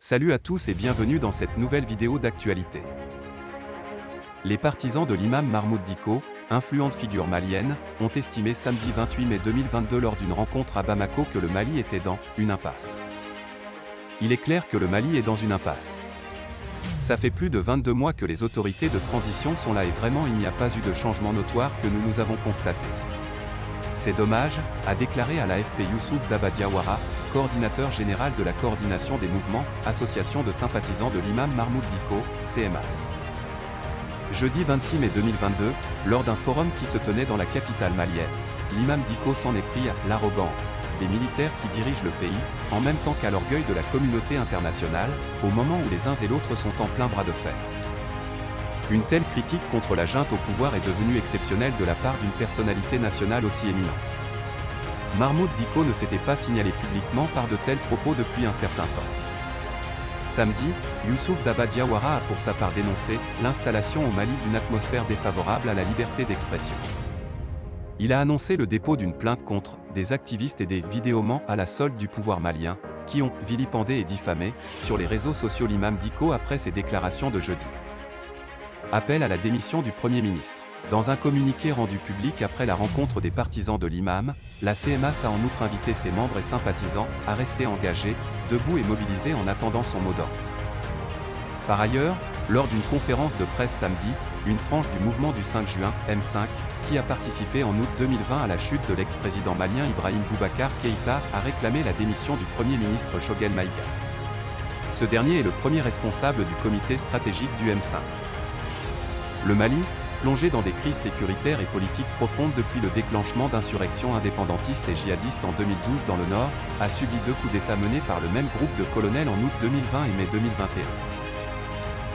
Salut à tous et bienvenue dans cette nouvelle vidéo d'actualité. Les partisans de l'imam Mahmoud Dicko, influente figure malienne, ont estimé samedi 28 mai 2022 lors d'une rencontre à Bamako que le Mali était dans une impasse. Il est clair que le Mali est dans une impasse. Ça fait plus de 22 mois que les autorités de transition sont là et vraiment il n'y a pas eu de changement notoire que nous avons constaté. C'est dommage, a déclaré à l'AFP Youssouf Dabadiawara, coordinateur général de la coordination des mouvements, association de sympathisants de l'imam Mahmoud Dicko, CMAS. Jeudi 26 mai 2022, lors d'un forum qui se tenait dans la capitale malienne, l'imam Dicko s'en est pris à l'arrogance des militaires qui dirigent le pays, en même temps qu'à l'orgueil de la communauté internationale, au moment où les uns et l'autre sont en plein bras de fer. Une telle critique contre la junte au pouvoir est devenue exceptionnelle de la part d'une personnalité nationale aussi éminente. Mahmoud Dicko ne s'était pas signalé publiquement par de tels propos depuis un certain temps. Samedi, Youssouf Dabadiawara a pour sa part dénoncé l'installation au Mali d'une atmosphère défavorable à la liberté d'expression. Il a annoncé le dépôt d'une plainte contre des activistes et des vidéomans à la solde du pouvoir malien, qui ont vilipendé et diffamé, sur les réseaux sociaux l'imam Dicko après ses déclarations de jeudi. Appel à la démission du Premier ministre. Dans un communiqué rendu public après la rencontre des partisans de l'imam, la CMAS a en outre invité ses membres et sympathisants à rester engagés, debout et mobilisés en attendant son mot d'ordre. Par ailleurs, lors d'une conférence de presse samedi, une frange du mouvement du 5 juin, M5, qui a participé en août 2020 à la chute de l'ex-président malien Ibrahim Boubacar Keïta, a réclamé la démission du Premier ministre Choguel Maïga. Ce dernier est le premier responsable du comité stratégique du M5. Le Mali, plongé dans des crises sécuritaires et politiques profondes depuis le déclenchement d'insurrections indépendantistes et djihadistes en 2012 dans le nord, a subi 2 coups d'État menés par le même groupe de colonels en août 2020 et mai 2021.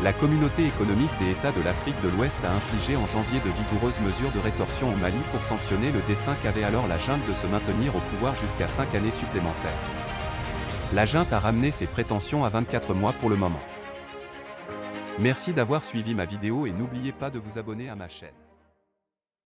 La communauté économique des États de l'Afrique de l'Ouest a infligé en janvier de vigoureuses mesures de rétorsion au Mali pour sanctionner le dessein qu'avait alors la junte de se maintenir au pouvoir jusqu'à 5 années supplémentaires. La junte a ramené ses prétentions à 24 mois pour le moment. Merci d'avoir suivi ma vidéo et n'oubliez pas de vous abonner à ma chaîne.